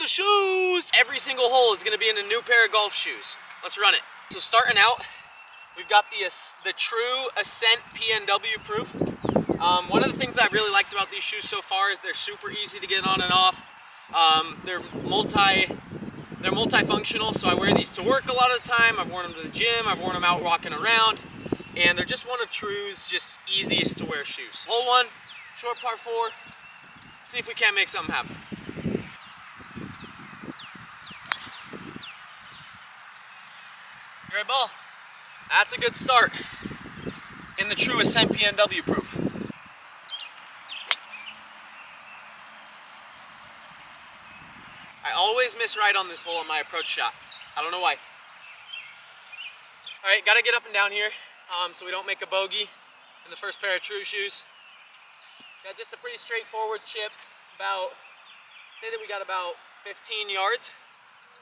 the shoes. Every single hole is gonna be in a new pair of golf shoes. Let's run it. So starting out, we've got the True Ascent PNW Proof. One of the things that I've really liked about these shoes so far is they're super easy to get on and off. They're multifunctional, so I wear these to work a lot of the time. I've worn them to the gym, I've worn them out walking around, and they're just one of True's just easiest to wear shoes. Hole 1, short par 4. See if we can't make something happen. Great ball. That's a good start in the True Ascent PNW Proof. I always miss right on this hole on my approach shot. I don't know why. All right, gotta get up and down here so we don't make a bogey in the first pair of True shoes. Got just a pretty straightforward chip, say that we got about 15 yards.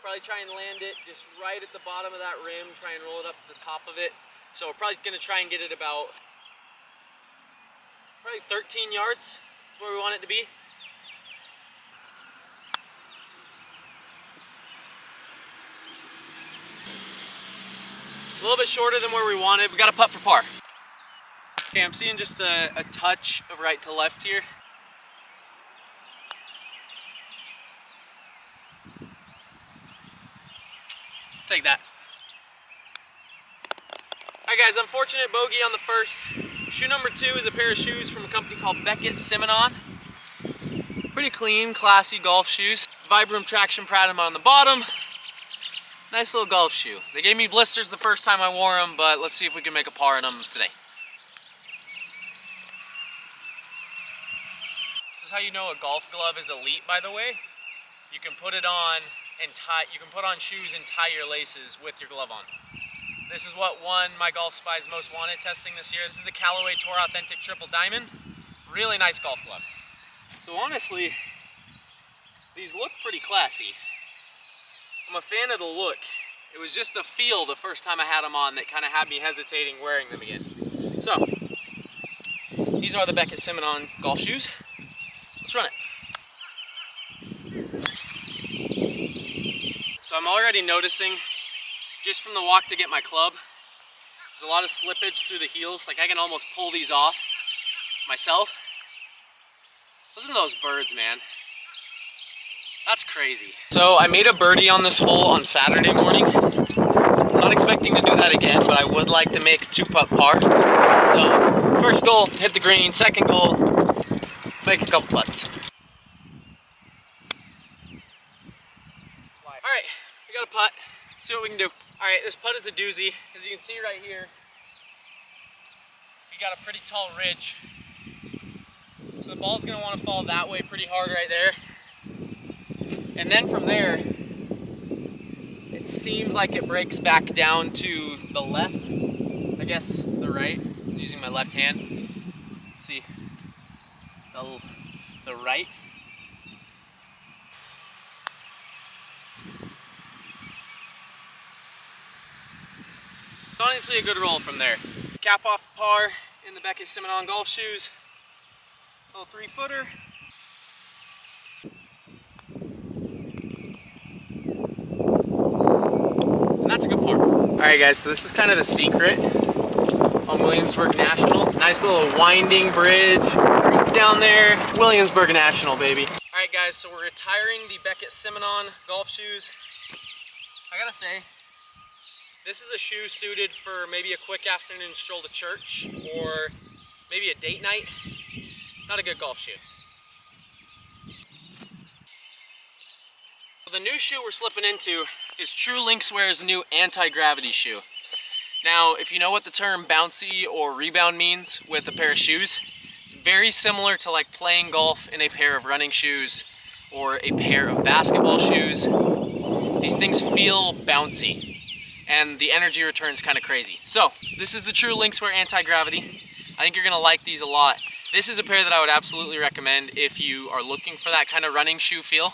Probably try and land it just right at the bottom of that rim, try and roll it up to the top of it. So we're probably gonna try and get it about probably 13 yards. That's where we want it to be. A little bit shorter than where we wanted. We got a putt for par. Okay, I'm seeing just a touch of right to left here. Take that. All right guys, unfortunate bogey on the first. Shoe number 2 is a pair of shoes from a company called Beckett-Simonon. Pretty clean, classy golf shoes. Vibram traction pad on the bottom. Nice little golf shoe. They gave me blisters the first time I wore them, but let's see if we can make a par in them today. This is how you know a golf glove is elite, by the way. You can put it on and you can put on shoes and tie your laces with your glove on. This is what won my Golf Spy's Most Wanted testing this year. This is the Callaway Tour Authentic Triple Diamond. Really nice golf glove. So honestly, these look pretty classy. I'm a fan of the look. It was just the feel the first time I had them on that kind of had me hesitating wearing them again. So, these are the Beckett-Simonon golf shoes. Let's run it. So I'm already noticing, just from the walk to get my club, there's a lot of slippage through the heels. Like I can almost pull these off myself. Listen to those birds, man. That's crazy. So I made a birdie on this hole on Saturday morning. I'm not expecting to do that again, but I would like to make a 2-putt par. So first goal, hit the green. Second goal, make a couple putts. All right, we got a putt. Let's see what we can do. All right, this putt is a doozy. As you can see right here, we got a pretty tall ridge. So the ball's gonna wanna fall that way pretty hard right there. And then from there, it seems like it breaks back down to the left. I guess the right, I'm using my left hand. See, the right. Honestly, a good roll from there. Cap off the par in the Beckett-Simonon golf shoes. Little 3-footer. And that's a good par. All right, guys, so this is kind of the secret on Williamsburg National. Nice little winding bridge, creek down there. Williamsburg National, baby. All right, guys, so we're retiring the Beckett-Simonon golf shoes. I gotta say, this is a shoe suited for maybe a quick afternoon stroll to church or maybe a date night. Not a good golf shoe. The new shoe we're slipping into is True Linkswear's new anti-gravity shoe. Now, if you know what the term bouncy or rebound means with a pair of shoes, it's very similar to like playing golf in a pair of running shoes or a pair of basketball shoes. These things feel bouncy and the energy return's kind of crazy. So this is the True Linkswear Anti-Gravity. I think you're gonna like these a lot. This is a pair that I would absolutely recommend if you are looking for that kind of running shoe feel.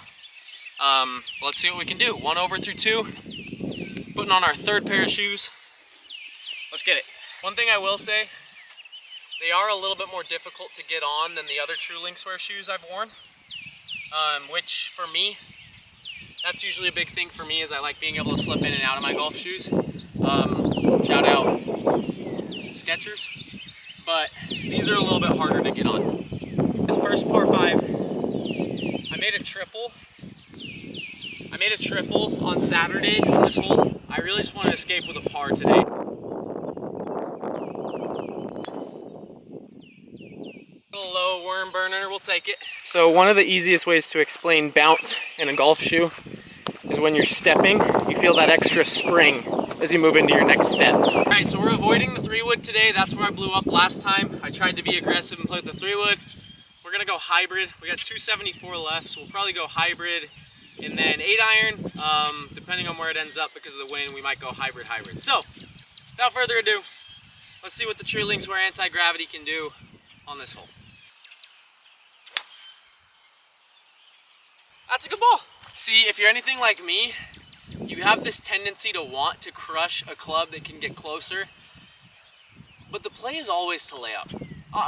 Let's see what we can do. 1 over through 2. Putting on our 3rd pair of shoes. Let's get it. One thing I will say, they are a little bit more difficult to get on than the other True Linkswear shoes I've worn. Which for me That's usually a big thing for me, is I like being able to slip in and out of my golf shoes. Shout out Skechers. But these are a little bit harder to get on. This first par 5, I made a triple. I made a triple on Saturday on this hole. I really just want to escape with a par today. A little low worm burner, we'll take it. So one of the easiest ways to explain bounce in a golf shoe is when you're stepping, you feel that extra spring as you move into your next step. All right, so we're avoiding the 3-wood today. That's where I blew up last time. I tried to be aggressive and play with the 3-wood. We're gonna go hybrid. We got 274 left, so we'll probably go hybrid and then 8-iron. Depending on where it ends up because of the wind, we might go hybrid. So, without further ado, let's see what the True Links Wear Anti-Gravity can do on this hole. That's a good ball. See, if you're anything like me, you have this tendency to want to crush a club that can get closer, but the play is always to lay up.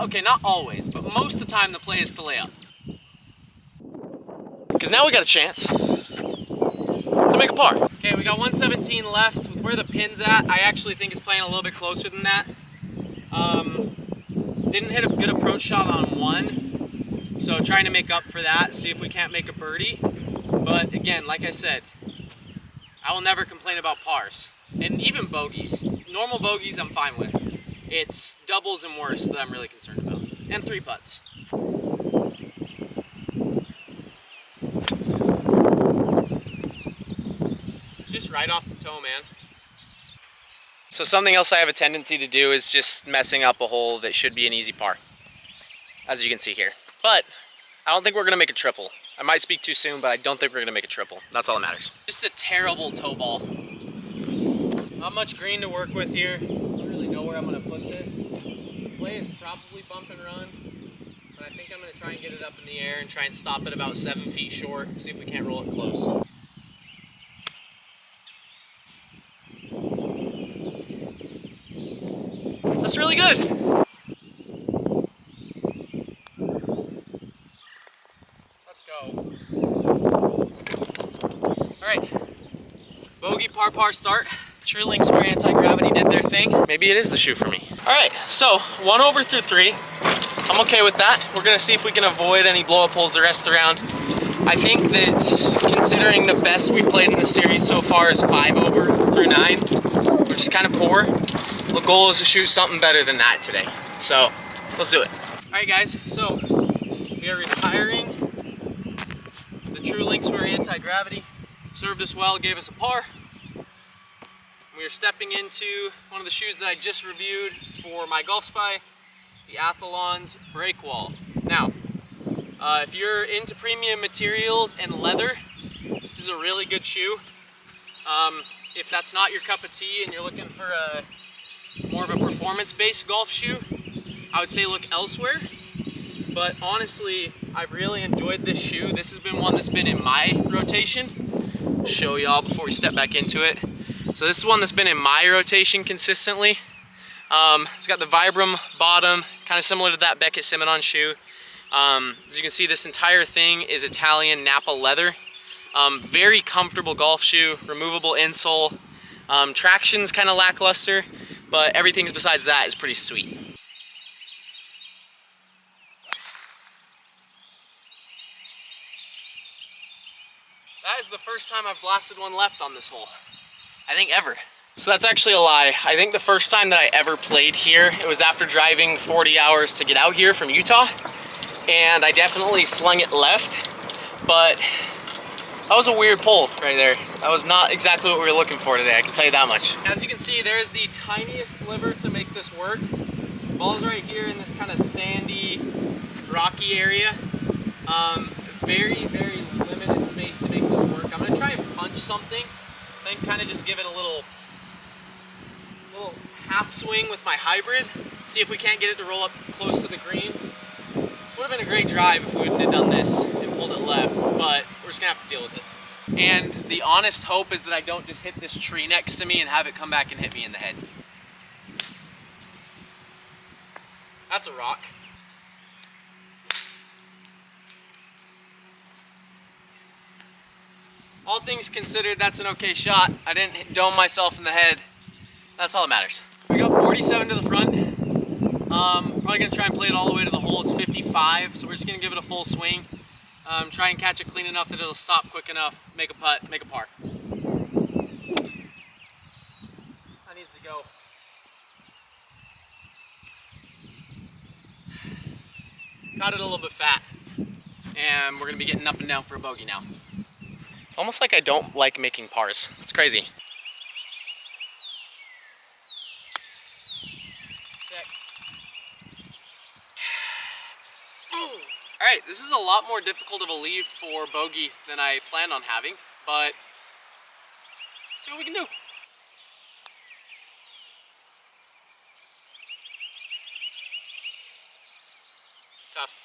Okay, not always, but most of the time the play is to lay up. Because now we got a chance to make a par. Okay, we got 117 left. With where the pin's at, I actually think it's playing a little bit closer than that. Didn't hit a good approach shot on one, so trying to make up for that, see if we can't make a birdie. But again, like I said, I will never complain about pars. And even bogeys. Normal bogeys I'm fine with. It's doubles and worse that I'm really concerned about. And 3 putts. Just right off the toe, man. So something else I have a tendency to do is just messing up a hole that should be an easy par, as you can see here. But I don't think we're gonna make a triple. I might speak too soon, but I don't think we're gonna make a triple. That's all that matters. Just a terrible toe ball. Not much green to work with here. I don't really know where I'm gonna put this. The play is probably bump and run, but I think I'm gonna try and get it up in the air and try and stop it about 7 feet short, see if we can't roll it close. That's really good. Let's go. All right, bogey par start. True Links Wear Anti-Gravity did their thing. Maybe it is the shoe for me. All right, so 1 over through 3. I'm okay with that. We're gonna see if we can avoid any blow up holes the rest of the round. I think that considering the best we played in the series so far is 5 over through 9, which is kind of poor. The goal is to shoot something better than that today. So let's do it. All right guys, so we are retiring the True Links Wear Anti-Gravity. Served us well, gave us a par. We are stepping into one of the shoes that I just reviewed for my Golf Spy, the Athlon's Break Wall. Now, if you're into premium materials and leather, this is a really good shoe. If that's not your cup of tea and you're looking for a more of a performance-based golf shoe, I would say look elsewhere. But honestly, I've really enjoyed this shoe. This has been one that's been in my rotation. Show y'all before we step back into it. So this is one that's been in my rotation consistently. It's got the Vibram bottom, kind of similar to that Beckett Simonon shoe. As you can see, this entire thing is Italian Napa leather. Very comfortable golf shoe, removable insole. Traction's kind of lackluster, but everything besides that is pretty sweet. That is the first time I've blasted one left on this hole. I think ever. So that's actually a lie. I think the first time that I ever played here, it was after driving 40 hours to get out here from Utah. And I definitely slung it left, but that was a weird pull right there. That was not exactly what we were looking for today, I can tell you that much. As you can see, there is the tiniest sliver to make this work. The ball's right here in this kind of sandy, rocky area. Very, very limited space to make this work. I'm gonna try and punch something, then kind of just give it a little half swing with my hybrid. See if we can't get it to roll up close to the green. This would have been a great drive if we wouldn't have done this and pulled it left, but we're just gonna have to deal with it. And the honest hope is that I don't just hit this tree next to me and have it come back and hit me in the head. That's a rock. All things considered, that's an okay shot. I didn't dome myself in the head. That's all that matters. We got 47 to the front. Probably gonna try and play it all the way to the hole. It's 55, so we're just gonna give it a full swing. Try and catch it clean enough that it'll stop quick enough, make a putt, make a par. That needs to go. Got it a little bit fat, and we're gonna be getting up and down for a bogey now. It's almost like I don't like making pars. It's crazy. Alright, this is a lot more difficult of a leave for bogey than I planned on having, but let's see what we can do. Tough.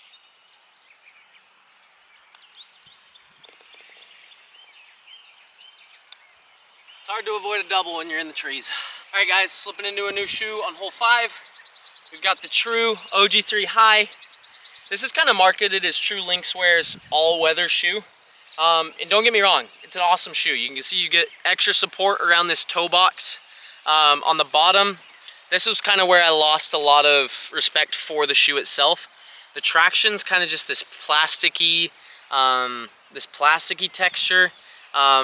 It's hard to avoid a double when you're in the trees. Alright guys, slipping into a new shoe on hole 5. We've got the True OG3 High. This is kind of marketed as True Linkswear's all-weather shoe. And don't get me wrong, it's an awesome shoe. You can see you get extra support around this toe box. On the bottom, this was kind of where I lost a lot of respect for the shoe itself. The traction's kind of just this plasticky texture.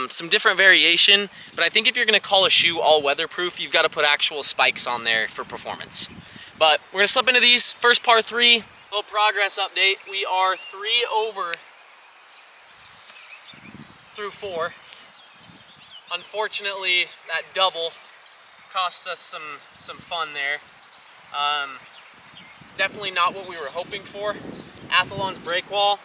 Some different variation, but I think if you're gonna call a shoe all weatherproof, you've got to put actual spikes on there for performance. But we're gonna slip into these. First par 3. Little progress update. We are 3 over through 4. Unfortunately, that double cost us some fun there. Definitely not what we were hoping for. Athlon's brake wall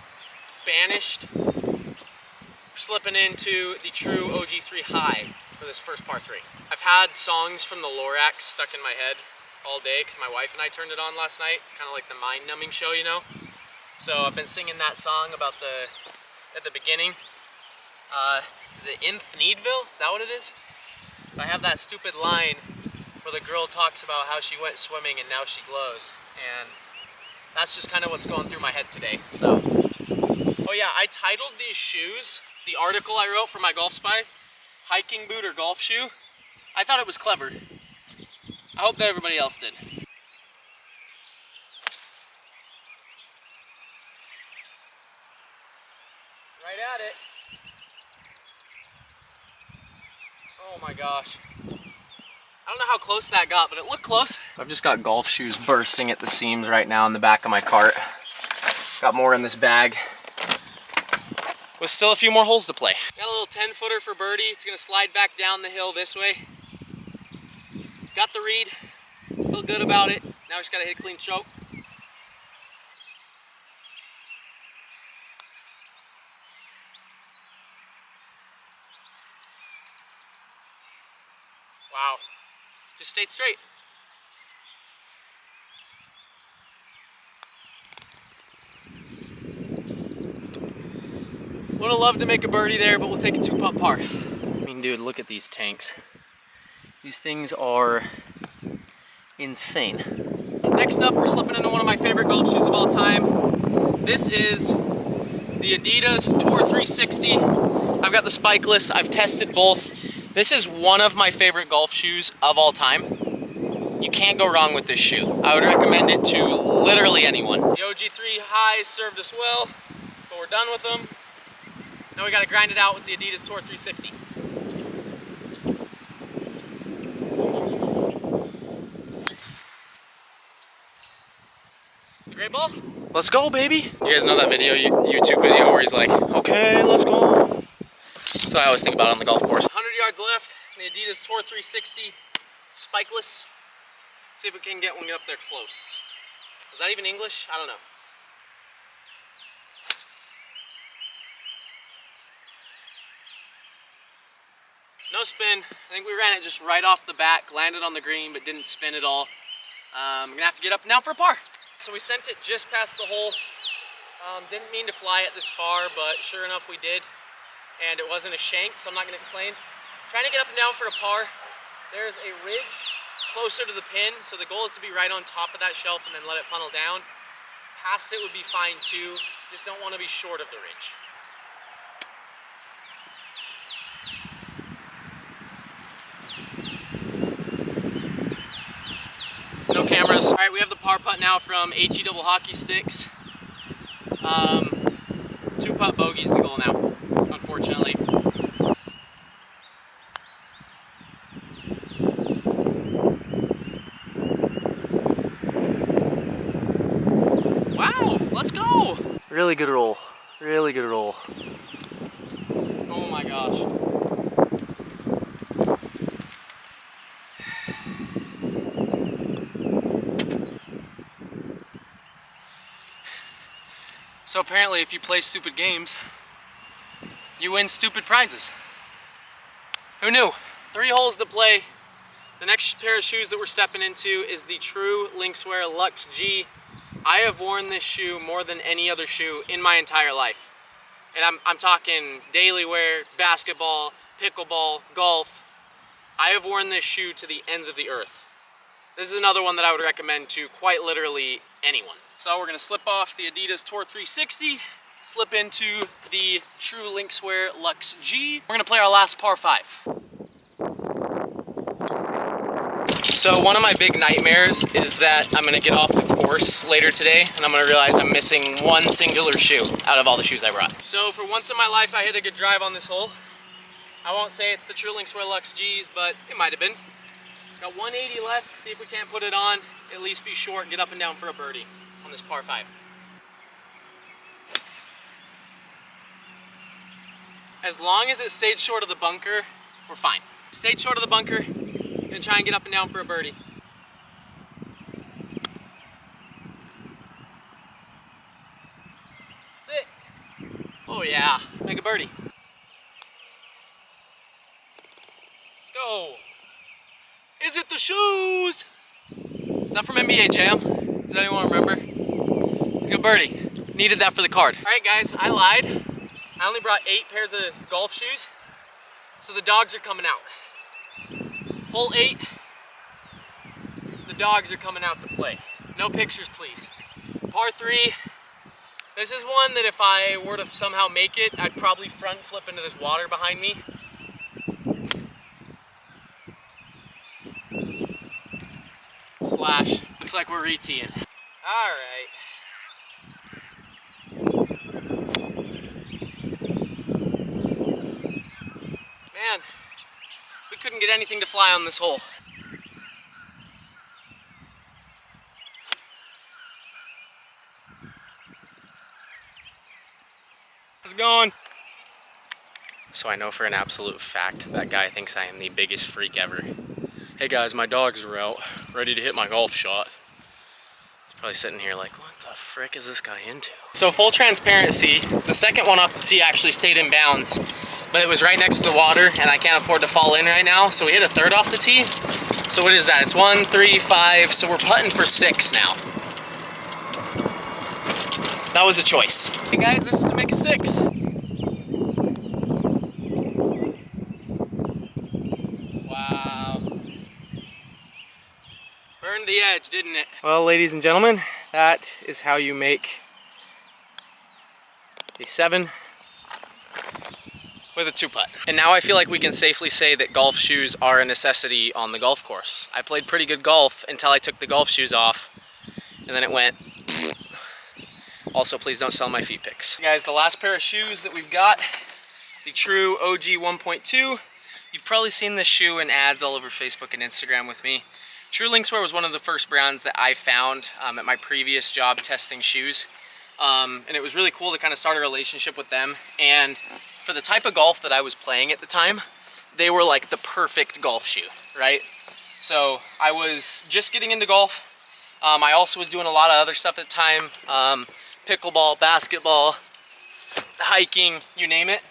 banished. We're slipping into the True OG3 High for this first par 3. I've had songs from the Lorax stuck in my head all day because my wife and I turned it on last night. It's kind of like the mind-numbing show, you know? So I've been singing that song about at the beginning. Is it In Thneedville? Is that what it is? So I have that stupid line where the girl talks about how she went swimming and now she glows. And that's just kind of what's going through my head today. So, oh yeah, I titled these shoes, the article I wrote for my Golf Spy, hiking boot or golf shoe. I thought it was clever. I hope that everybody else did. Right at it. Oh my gosh. I don't know how close that got, but it looked close. I've just got golf shoes bursting at the seams right now in the back of my cart. Got more in this bag. With still a few more holes to play. Got a little 10-footer for birdie. It's gonna slide back down the hill this way. Got the read. Feel good about it. Now we just gotta hit a clean stroke. Wow. Just stayed straight. Would have loved to make a birdie there, but we'll take a 2-putt par. I mean, dude, look at these tanks. These things are insane. Next up, we're slipping into one of my favorite golf shoes of all time. This is the Adidas Tour 360. I've got the spikeless. I've tested both. This is one of my favorite golf shoes of all time. You can't go wrong with this shoe. I would recommend it to literally anyone. The OG3 Highs served us well, but we're done with them. Now we gotta grind it out with the Adidas Tour 360. It's a great ball. Let's go, baby. You guys know that YouTube video where he's like, okay, let's go. That's what I always think about on the golf course. 100 yards left, the Adidas Tour 360, spikeless. See if we can get one up there close. Is that even English? I don't know. No spin. I think we ran it just right off the back, landed on the green, but didn't spin at all. I'm gonna have to get up now for a par. So we sent it just past the hole. Didn't mean to fly it this far, but sure enough we did. And it wasn't a shank, so I'm not gonna complain. Trying to get up and down for a par. There's a ridge closer to the pin, so the goal is to be right on top of that shelf and then let it funnel down. Past it would be fine too, just don't want to be short of the ridge. No cameras. All right, we have the par putt now from HE double hockey sticks. 2-putt bogey's the goal now, unfortunately. Wow, let's go. Really good roll, really good roll. Oh my gosh. So apparently if you play stupid games, you win stupid prizes. Who knew? 3 holes to play. The next pair of shoes that we're stepping into is the True Linkswear Luxe G. I have worn this shoe more than any other shoe in my entire life. And I'm talking daily wear, basketball, pickleball, golf. I have worn this shoe to the ends of the earth. This is another one that I would recommend to quite literally anyone. So we're gonna slip off the Adidas Tour 360, slip into the True Linkswear Luxe G. We're gonna play our last par 5. So one of my big nightmares is that I'm gonna get off the course later today and I'm gonna realize I'm missing one singular shoe out of all the shoes I brought. So for once in my life, I hit a good drive on this hole. I won't say it's the True Linkswear Luxe G's, but it might have been. Got 180 left, see if we can't put it on, at least be short, get up and down for a birdie on this par 5. As long as it stayed short of the bunker, we're fine. Stayed short of the bunker, gonna try and get up and down for a birdie. Sit. Oh yeah, make a birdie. Let's go. Is it the shoes? Is that from NBA Jam? Does anyone remember? It's a good birdie. Needed that for the card. All right guys, I lied. I only brought 8 pairs of golf shoes, so the dogs are coming out. Hole 8, the dogs are coming out to play. No pictures, please. Par 3, this is one that if I were to somehow make it, I'd probably front flip into this water behind me. Splash. Looks like we're re-teeing. All right. Man, we couldn't get anything to fly on this hole. How's it going? So I know for an absolute fact that guy thinks I am the biggest freak ever. Hey guys, my dogs are out, ready to hit my golf shot. He's probably sitting here like, what the frick is this guy into? So full transparency, the second one off the tee actually stayed in bounds, but it was right next to the water and I can't afford to fall in right now, so we hit a 3rd off the tee. So what is that? It's 1, 3, 5, so we're putting for 6 now. That was a choice. Hey guys, this is to make a 6. Wow. Burned the edge, didn't it? Well, ladies and gentlemen, that is how you make a 7 with a 2-putt. And now I feel like we can safely say that golf shoes are a necessity on the golf course. I played pretty good golf until I took the golf shoes off, and then it went. Also, please don't sell my feet pics. Guys, the last pair of shoes that we've got is the True OG 1.2. You've probably seen this shoe in ads all over Facebook and Instagram with me. True Linkswear was one of the first brands that I found at my previous job testing shoes. And it was really cool to kind of start a relationship with them. And for the type of golf that I was playing at the time, they were like the perfect golf shoe, right? So I was just getting into golf. I also was doing a lot of other stuff at the time. Pickleball, basketball, hiking, you name it.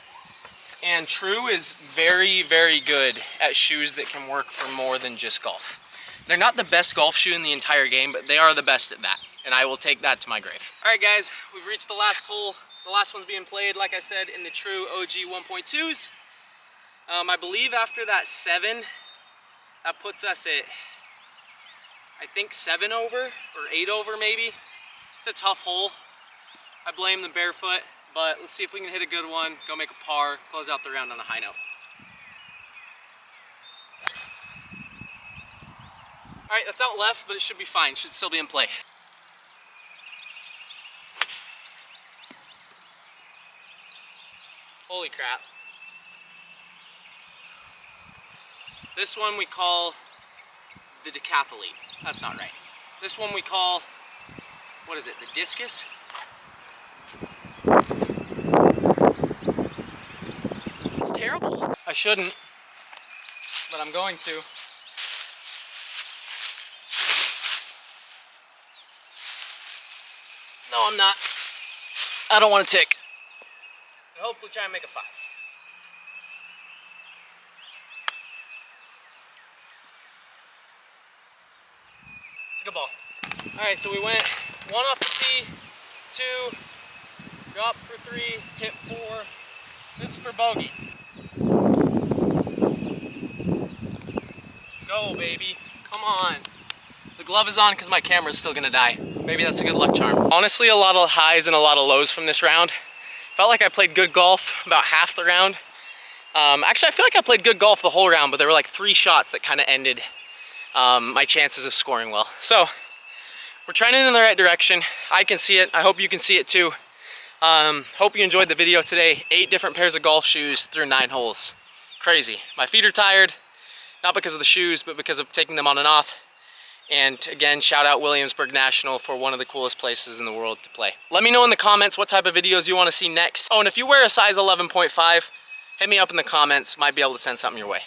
And True is very, very good at shoes that can work for more than just golf. They're not the best golf shoe in the entire game, but they are the best at that. And I will take that to my grave. All right, guys, we've reached the last hole. The last one's being played, like I said, in the True OG 1.2s. I believe after that 7, that puts us at, I think 7 over or 8 over maybe. It's a tough hole. I blame the barefoot, but let's see if we can hit a good one, go make a par, close out the round on a high note. All right, that's out left, but it should be fine. Should still be in play. Holy crap. This one we call the decathlete. That's not right. This one we call, what is it, the discus? It's terrible. I shouldn't, but I'm going to. No, I'm not. I don't want to tick. And hopefully try and make a 5. It's a good ball. All right, so we went 1 off the tee, 2, drop for 3, hit 4. This is for bogey. Let's go, baby. Come on. The glove is on because my camera's still gonna die. Maybe that's a good luck charm. Honestly, a lot of highs and a lot of lows from this round. Felt like I played good golf about half the round. Actually, I feel like I played good golf the whole round, but there were like 3 shots that kind of ended my chances of scoring well. So, we're trying it in the right direction. I can see it. I hope you can see it too. Hope you enjoyed the video today. 8 different pairs of golf shoes through 9 holes. Crazy. My feet are tired, not because of the shoes, but because of taking them on and off. And again, shout out Williamsburg National for one of the coolest places in the world to play. Let me know in the comments what type of videos you want to see next. Oh, and if you wear a size 11.5, hit me up in the comments. Might be able to send something your way.